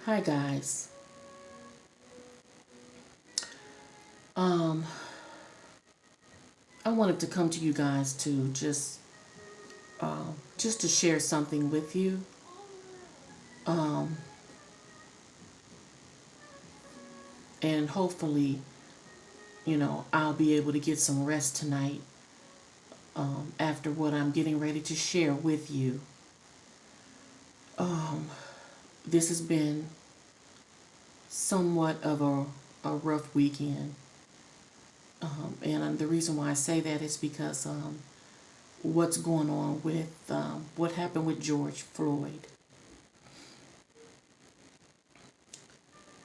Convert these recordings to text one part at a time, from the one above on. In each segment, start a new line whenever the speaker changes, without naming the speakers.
Hi guys. Um, I wanted to come to you guys to just to share something with you. Um, and hopefully, I'll be able to get some rest tonight. After what I'm getting ready to share with you. Um, this has been somewhat of a rough weekend. And the reason why I say that is because what's going on with what happened with George Floyd.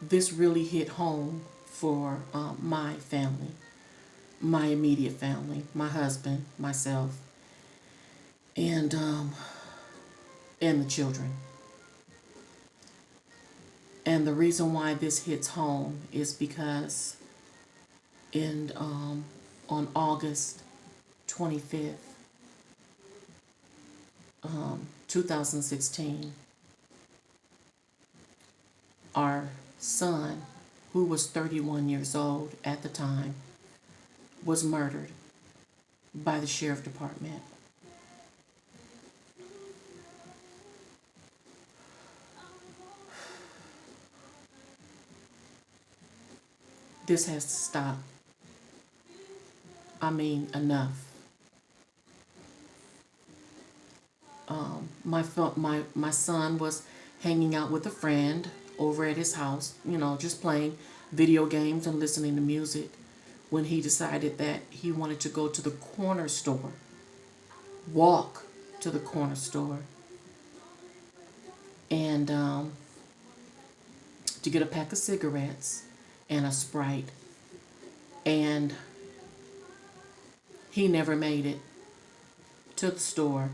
This really hit home for my family, my immediate family, my husband, myself, and and the children. And the reason why this hits home is because in on August 25th, 2016, our son, who was 31 years old at the time, was murdered by the sheriff department. This has to stop. I mean, enough. My son was hanging out with a friend over at his house, just playing video games and listening to music when he decided that he wanted to go to the corner store, walk to the corner store, and to get a pack of cigarettes and a Sprite. And he never made it to the store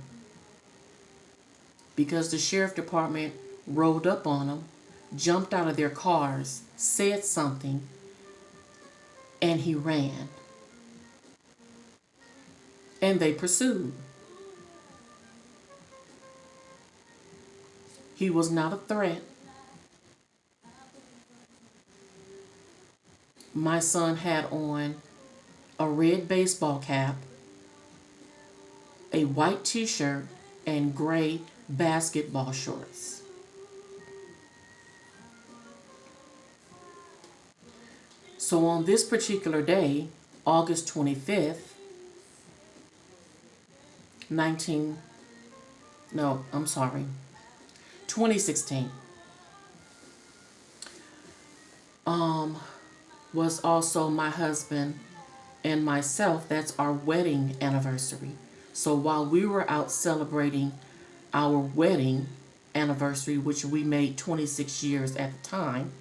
because the sheriff department rolled up on him, jumped out of their cars, said something, and he ran. And they pursued. He was not a threat. My son had on a red baseball cap, a white t shirt, and gray basketball shorts. So on this particular day, August 25th, 19, no, I'm sorry, 2016, was also my husband and myself. That's our wedding anniversary. So while we were out celebrating our wedding anniversary, which we made 26 years at the time,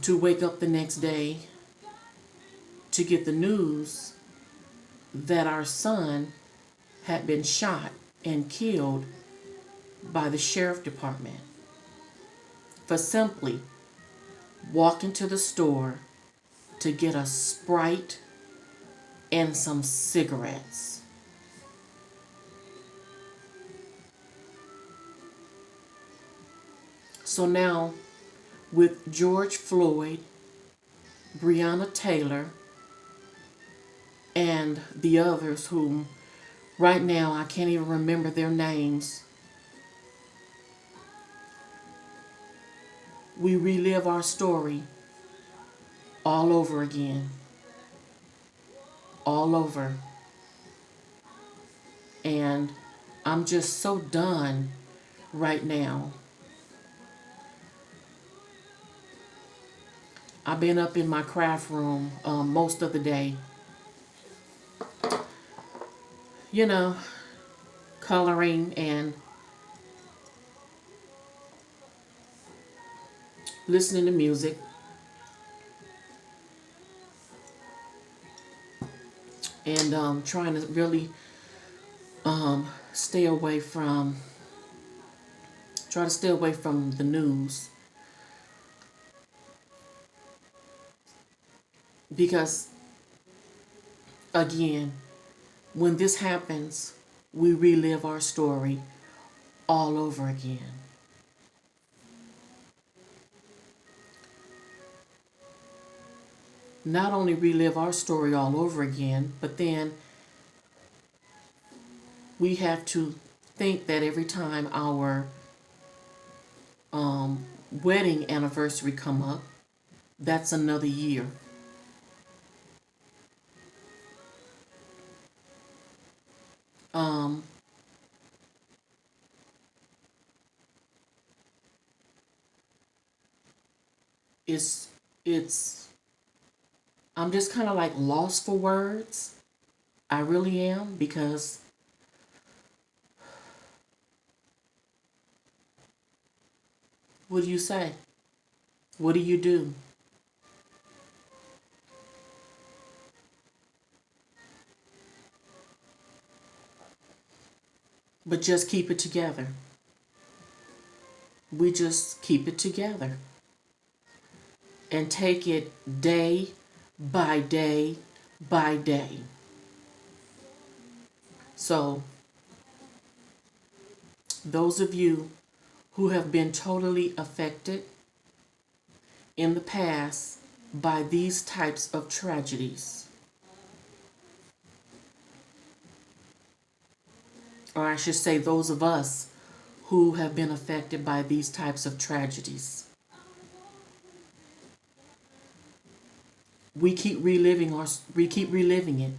to wake up the next day to get the news that our son had been shot and killed by the sheriff department for simply walking to the store to get a Sprite and some cigarettes. So now, with George Floyd, Breonna Taylor, and the others whom right now I can't even remember their names, we relive our story all over again. All over. And I'm just so done right now. I've been up in my craft room most of the day, you know, coloring and listening to music and trying to really stay away from, try to stay away from the news because, again, when this happens, we relive our story all over again. Not only relive our story all over again, but then we have to think that every time our wedding anniversary come up, that's another year. Um, it's it's I'm just kind of like lost for words. I really am, because what do you say? What do you do? But just keep it together. We just keep it together and take it day by day by day. So, those of you who have been totally affected in the past by these types of tragedies, or I should say, those of us who have been affected by these types of tragedies, we keep reliving it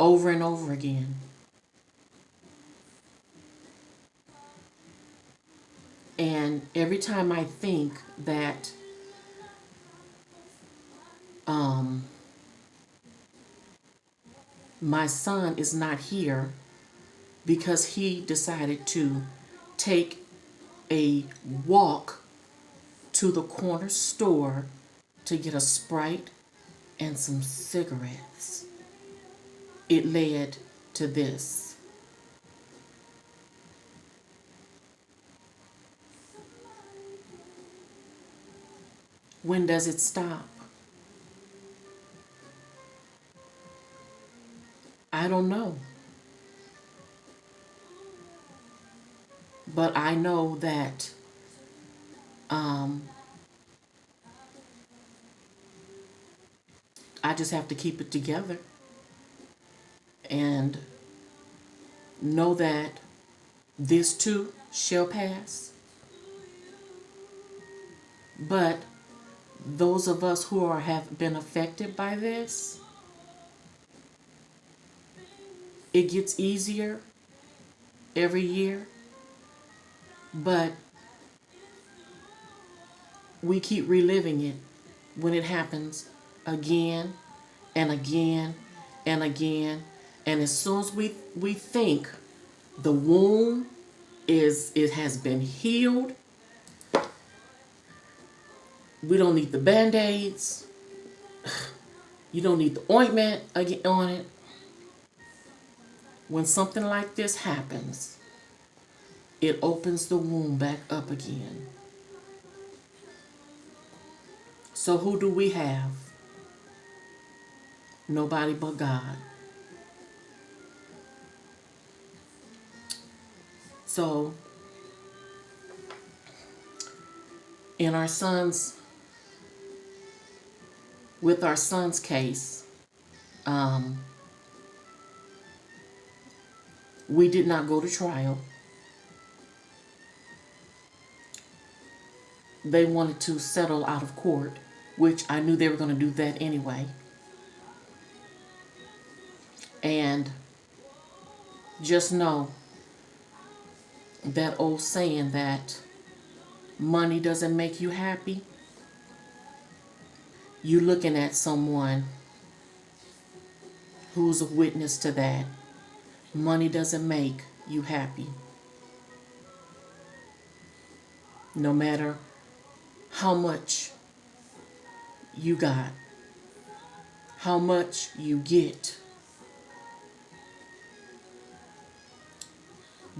over and over again. And every time I think that my son is not here because he decided to take a walk to the corner store to get a Sprite and some cigarettes, it led to this. When does it stop? I don't know. But I know that I just have to keep it together and know that this too shall pass. But those of us who have been affected by this, it gets easier every year, but we keep reliving it when it happens again and again and again. And as soon as we think the wound it has been healed, we don't need the band-aids, you don't need the ointment on it. When something like this happens, it opens the wound back up again. So who do we have? Nobody but God. So in with our son's case, we did not go to trial. They wanted to settle out of court, which I knew they were going to do that anyway. And just know that old saying that money doesn't make you happy. You're looking at someone who's a witness to that. Money doesn't make you happy. No matter how much you got, how much you get.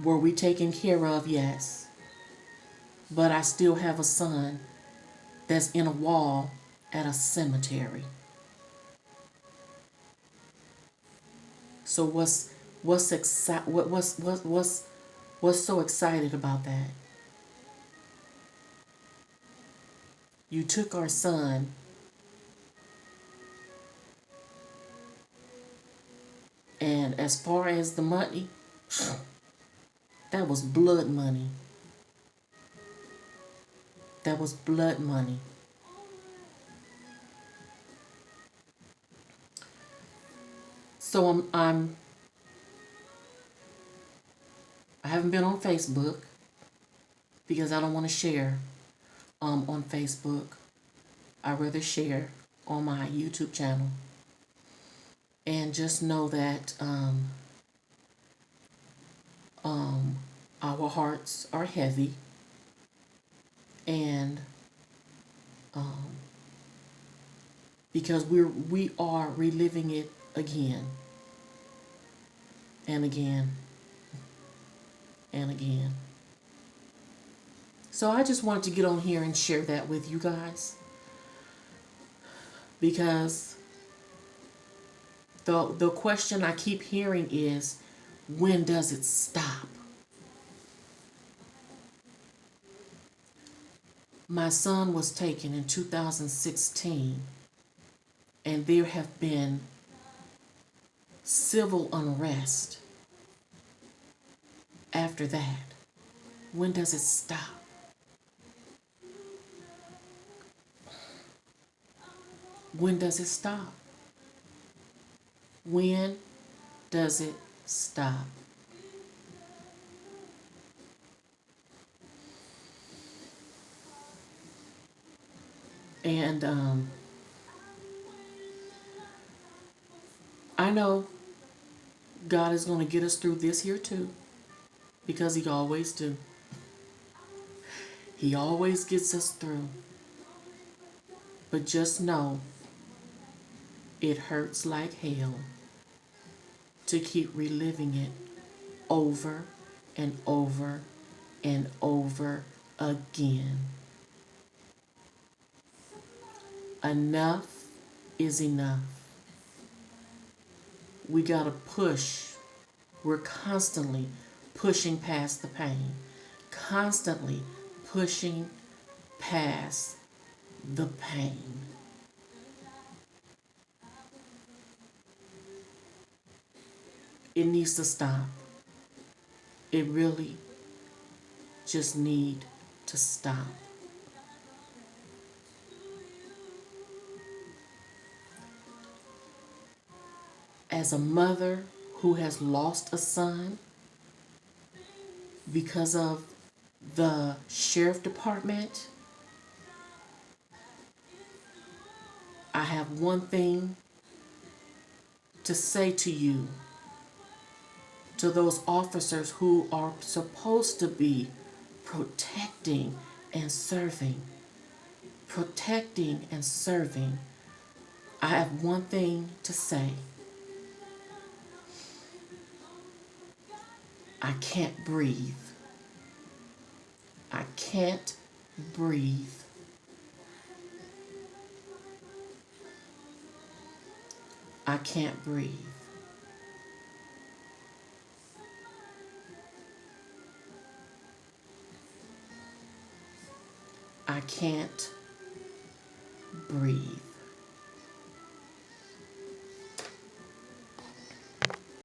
Were we taken care of? Yes. But I still have a son that's in a wall at a cemetery. So What's so excited about that? You took our son and as far as the money, that was blood money. That was blood money. So I haven't been on Facebook because I don't want to share on Facebook. I rather share on my YouTube channel. And just know that our hearts are heavy, and because we are reliving it again and again and again. So I just wanted to get on here and share that with you guys, because the question I keep hearing is, when does it stop? My son was taken in 2016, and there have been civil unrest after that. When does it stop? When does it stop? When does it stop? And I know God is going to get us through this here too, because He always do. He always gets us through. But just know, it hurts like hell to keep reliving it over and over and over again. Enough is enough. We gotta push. We're constantly pushing past the pain, constantly pushing past the pain. It needs to stop. It really just need to stop. As a mother who has lost a son because of the sheriff department, I have one thing to say to you, to those officers who are supposed to be protecting and serving. Protecting and serving. I have one thing to say. I can't breathe. I can't breathe. I can't breathe. I can't breathe.